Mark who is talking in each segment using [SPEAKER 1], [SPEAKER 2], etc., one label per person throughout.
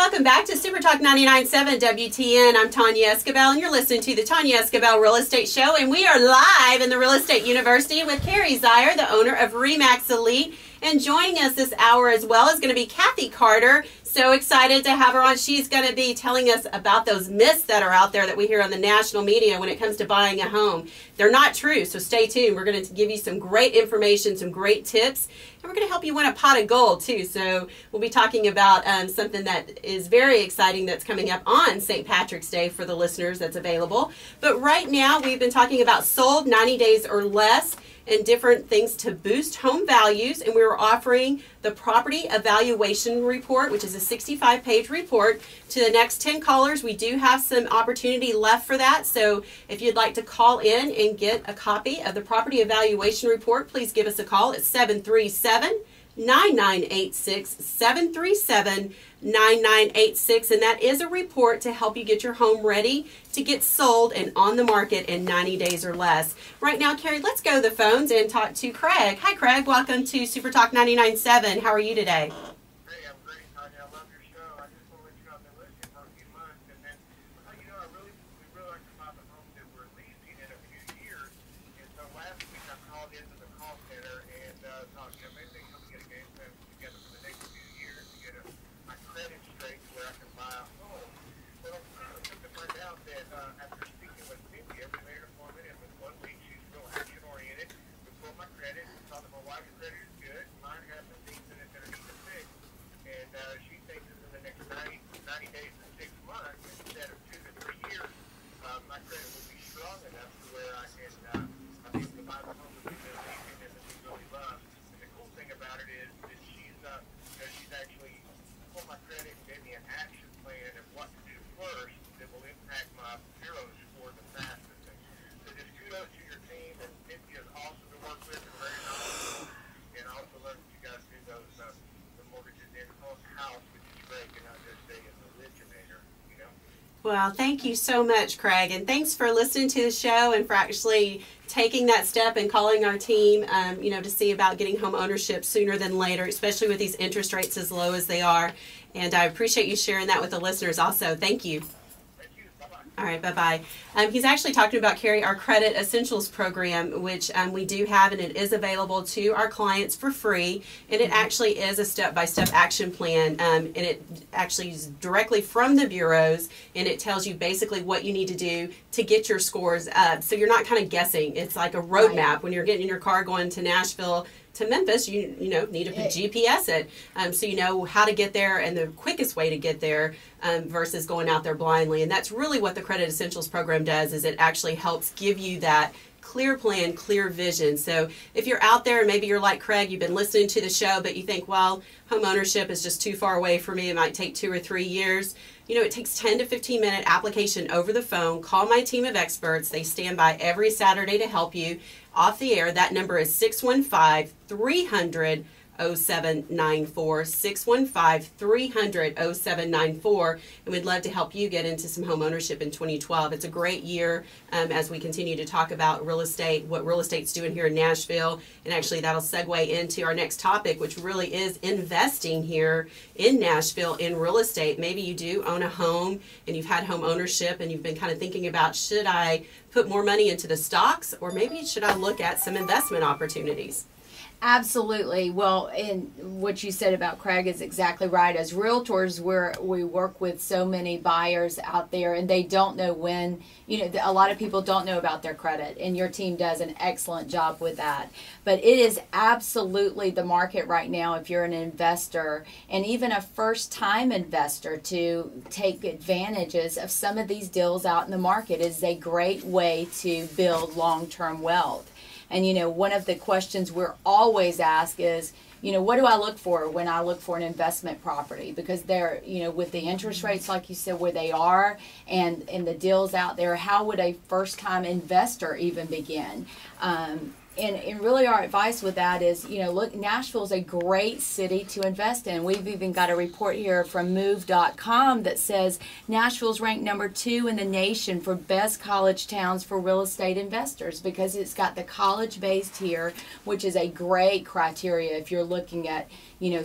[SPEAKER 1] Welcome back to Super Talk 99.7 WTN. I'm Tonya Esquibel, and you're listening to the Tonya Esquibel Real Estate Show. And we are live in the Real Estate University with Carrie Zier, the owner of RE/MAX Elite. And joining us this hour as well is going to be Kathy Carter. So excited to have her on. She's going to be telling us about those myths that are out there that we hear on the national media when it comes to buying a home. They're not true, so stay tuned. We're going to give you some great information, some great tips, and we're going to help you win a pot of gold too. So we'll be talking about something that is very exciting that's coming up on St. Patrick's Day for the listeners that's available. But right now we've been talking about sold 90 days or less and different things to boost home values, and we were offering the property evaluation report, which is a 65-page report. To the next 10 callers, we do have some opportunity left for that, so if you'd like to call in and get a copy of the property evaluation report, please give us a call at 737-9986, 737-9986, and that is a report to help you get your home ready to get sold and on the market in 90 days or less. Right now, Carrie, let's go to the phones and talk to Craig. Hi, Craig. Welcome to Super Talk 99.7. How are you today?
[SPEAKER 2] Hey, I'm great, Tonya. I love your show. I just want to let you know I've been listening for a few months, and then, we really like to find the home that we're leasing in a few years. And so last week I called into the call center and thought, maybe they come get a game plan together for the next few years to get my credit straight to where I can buy a home. Well, I took to find out that after speaking with Cynthia, we made an appointment, and with 1 week she's real action-oriented. We pulled my credit, we saw that my wife's credit is good, mine has some things in it that are need to fix, and she thinks that in the next 90 days to 6 months, instead of 2 to 3 years, my credit will be strong enough to where I can I'll be able to buy the home that we've been leasing and that we really love. And the cool thing about it is that she's actually pulled my credit and gave me an action plan of what to do first that will impact my bureau score the fastest. So just kudos to your team, and Cynthia is awesome to work with and very knowledgeable. And I also love that you guys do those the mortgages in house, which is great, and not just say an originator, you know.
[SPEAKER 1] Well, thank you so much, Craig, and thanks for listening to the show and for actually taking that step and calling our team, to see about getting home ownership sooner than later, especially with these interest rates as low as they are. And I appreciate you sharing that with the listeners also. Thank you. All right, bye-bye. He's actually talking about, Carrie, our Credit Essentials program, which we do have, and it is available to our clients for free. And it actually is a step-by-step action plan, and it actually is directly from the bureaus, and it tells you basically what you need to do to get your scores up. So you're not kind of guessing. It's like a roadmap. Right. When you're getting in your car going to Nashville, to Memphis, you need to GPS it, so you know how to get there and the quickest way to get there versus going out there blindly. And that's really what the Credit Essentials program does, is it actually helps give you that clear plan, clear vision. So if you're out there and maybe you're like Craig, you've been listening to the show, but you think, well, home ownership is just too far away for me, it might take 2 or 3 years. It takes 10 to 15 minute application over the phone. Call my team of experts. They stand by every Saturday to help you off the air. That number is 615-300-0794, 615-300-0794, and we'd love to help you get into some home ownership in 2012. It's a great year as we continue to talk about real estate, what real estate's doing here in Nashville, and actually that'll segue into our next topic, which really is investing here in Nashville in real estate. Maybe you do own a home and you've had home ownership and you've been kind of thinking about, should I put more money into the stocks, or maybe should I look at some investment opportunities?
[SPEAKER 3] Absolutely. Well, and what you said about Craig is exactly right. As realtors, we work with so many buyers out there, and they don't know when, a lot of people don't know about their credit, and your team does an excellent job with that. But it is absolutely the market right now, if you're an investor and even a first-time investor, to take advantages of some of these deals out in the market is a great way to build long-term wealth. And, one of the questions we're always asked is, what do I look for when I look for an investment property? Because they're, with the interest rates, like you said, where they are, and the deals out there, how would a first-time investor even begin? And really our advice with that is, look, Nashville's a great city to invest in. We've even got a report here from move.com that says Nashville's ranked #2 in the nation for best college towns for real estate investors, because it's got the college based here, which is a great criteria if you're looking at,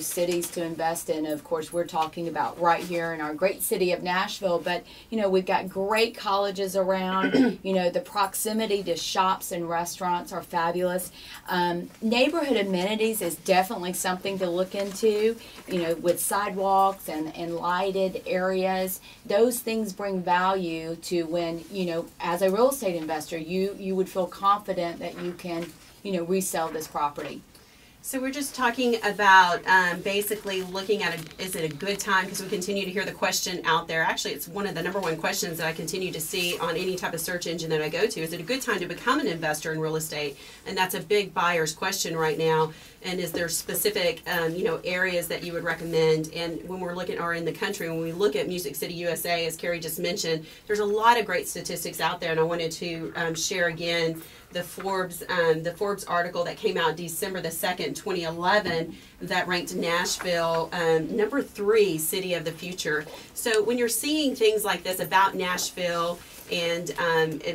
[SPEAKER 3] cities to invest in. Of course, we're talking about right here in our great city of Nashville, but we've got great colleges around. The proximity to shops and restaurants are fabulous. Neighborhood amenities is definitely something to look into, with sidewalks and lighted areas. Those things bring value to when, as a real estate investor, you would feel confident that you can, resell this property.
[SPEAKER 1] So we're just talking about basically looking at is it a good time, because we continue to hear the question out there. Actually, it's one of the number one questions that I continue to see on any type of search engine that I go to. Is it a good time to become an investor in real estate? And that's a big buyer's question right now. And is there specific areas that you would recommend? And when we're looking, or in the country, when we look at Music City USA, as Carrie just mentioned, there's a lot of great statistics out there. And I wanted to share again the Forbes article that came out December the 2nd, 2011, that ranked Nashville number 3 city of the future. So when you're seeing things like this about Nashville and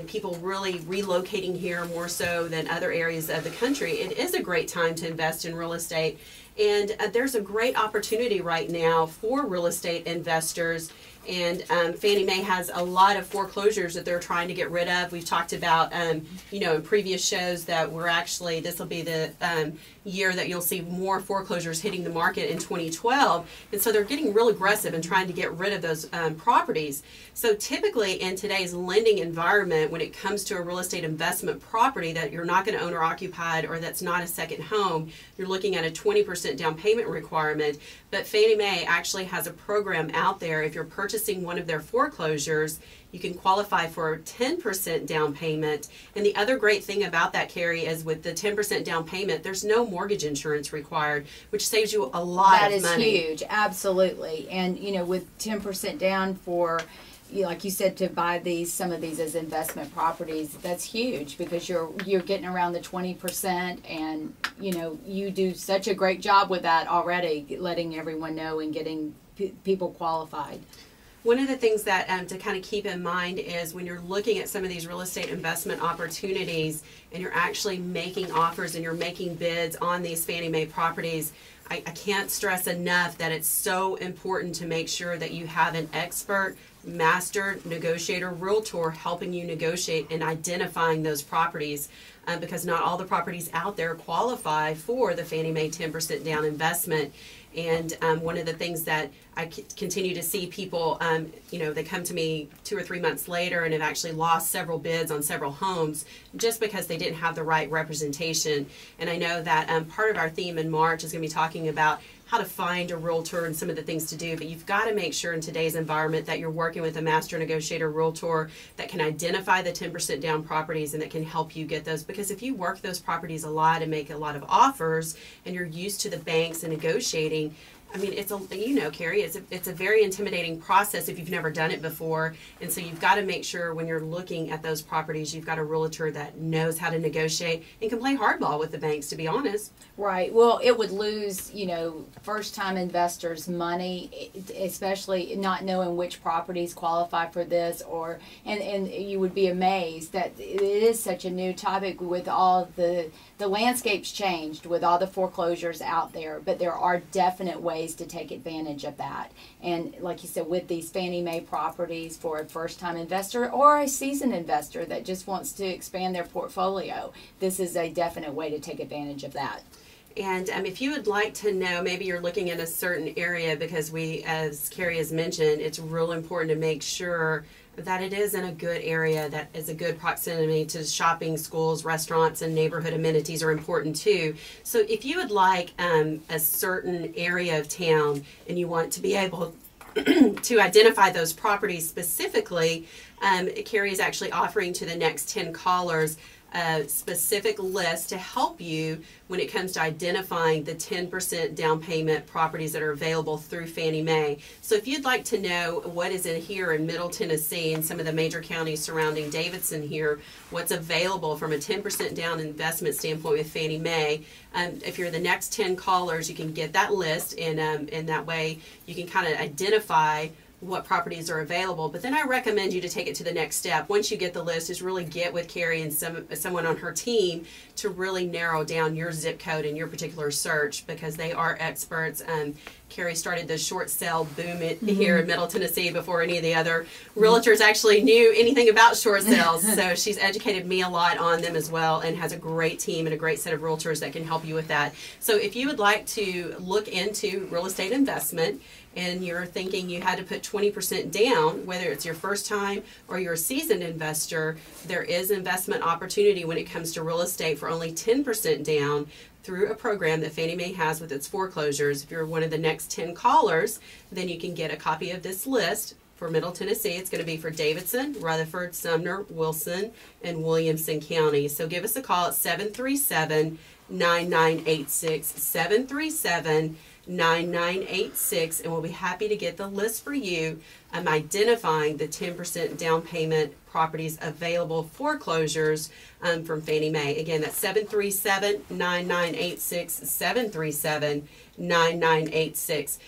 [SPEAKER 1] people really relocating here more so than other areas of the country, it is a great time to invest in real estate. And there's a great opportunity right now for real estate investors. And Fannie Mae has a lot of foreclosures that they're trying to get rid of. We've talked about, in previous shows that we're actually, this will be the year that you'll see more foreclosures hitting the market in 2012. And so they're getting real aggressive and trying to get rid of those properties. So typically in today's lending environment, when it comes to a real estate investment property that you're not going to own or occupied, or that's not a second home, you're looking at a 20% down payment requirement. But Fannie Mae actually has a program out there. If you're purchasing one of their foreclosures, you can qualify for a 10% down payment. And the other great thing about that, Carrie, is with the 10% down payment, there's no mortgage insurance required, which saves you a lot of money.
[SPEAKER 3] That is huge, absolutely. And with 10% down for, like you said, to buy some of these as investment properties, that's huge, because you're getting around the 20%, and you do such a great job with that already, letting everyone know and getting people qualified.
[SPEAKER 1] One of the things that to kind of keep in mind is when you're looking at some of these real estate investment opportunities and you're actually making offers and you're making bids on these Fannie Mae properties, I can't stress enough that it's so important to make sure that you have an expert master negotiator realtor helping you negotiate and identifying those properties, because not all the properties out there qualify for the Fannie Mae 10% down investment. And one of the things that I continue to see people, they come to me 2 or 3 months later and have actually lost several bids on several homes just because they didn't have the right representation. And I know that part of our theme in March is going to be talking about how to find a realtor and some of the things to do, but you've got to make sure in today's environment that you're working with a master negotiator realtor that can identify the 10% down properties and that can help you get those. Because if you work those properties a lot and make a lot of offers and you're used to the banks and negotiating, I mean, Carrie, it's a very intimidating process if you've never done it before. And so you've got to make sure when you're looking at those properties, you've got a realtor that knows how to negotiate and can play hardball with the banks, to be honest.
[SPEAKER 3] Right. Well, it would lose, first-time investors money, especially not knowing which properties qualify for this, and you would be amazed that it is such a new topic with all the landscape's changed with all the foreclosures out there, but there are definite ways to take advantage of that. And like you said, with these Fannie Mae properties for a first-time investor or a seasoned investor that just wants to expand their portfolio, this is a definite way to take advantage of that.
[SPEAKER 1] And if you would like to know, maybe you're looking in a certain area, because as Carrie has mentioned, it's real important to make sure that it is in a good area, that is a good proximity to shopping, schools, restaurants, and neighborhood amenities are important too. So if you would like a certain area of town and you want to be able to identify those properties specifically, Carrie is actually offering to the next 10 callers a specific list to help you when it comes to identifying the 10% down payment properties that are available through Fannie Mae. So if you'd like to know what is in here in Middle Tennessee and some of the major counties surrounding Davidson here, what's available from a 10% down investment standpoint with Fannie Mae, if you're the next 10 callers, you can get that list, and that way you can kind of identify what properties are available. But then I recommend you to take it to the next step. Once you get the list, is really get with Carrie and someone on her team to really narrow down your zip code and your particular search, because they are experts. Carrie started the short sale boom here in Middle Tennessee before any of the other realtors actually knew anything about short sales. So she's educated me a lot on them as well, and has a great team and a great set of realtors that can help you with that. So if you would like to look into real estate investment, and you're thinking you had to put 20% down, whether it's your first time or you're a seasoned investor, there is investment opportunity when it comes to real estate for only 10% down through a program that Fannie Mae has with its foreclosures. If you're one of the next 10 callers, then you can get a copy of this list. For Middle Tennessee, it's going to be for Davidson, Rutherford, Sumner, Wilson, and Williamson County. So give us a call at 737-9986, 737-9986, and we'll be happy to get the list for you, identifying the 10% down payment properties available foreclosures from Fannie Mae. Again, that's 737-9986, 737-9986.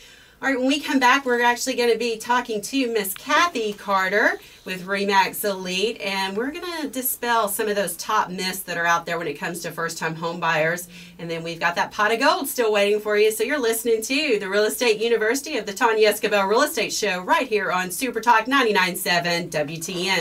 [SPEAKER 1] All right, when we come back, we're actually going to be talking to Miss Kathy Carter with RE/MAX Elite, and we're going to dispel some of those top myths that are out there when it comes to first-time home buyers. And then we've got that pot of gold still waiting for you. So you're listening to the Real Estate University of the Tonya Esquibel Real Estate Show right here on Super Talk 99.7 WTN.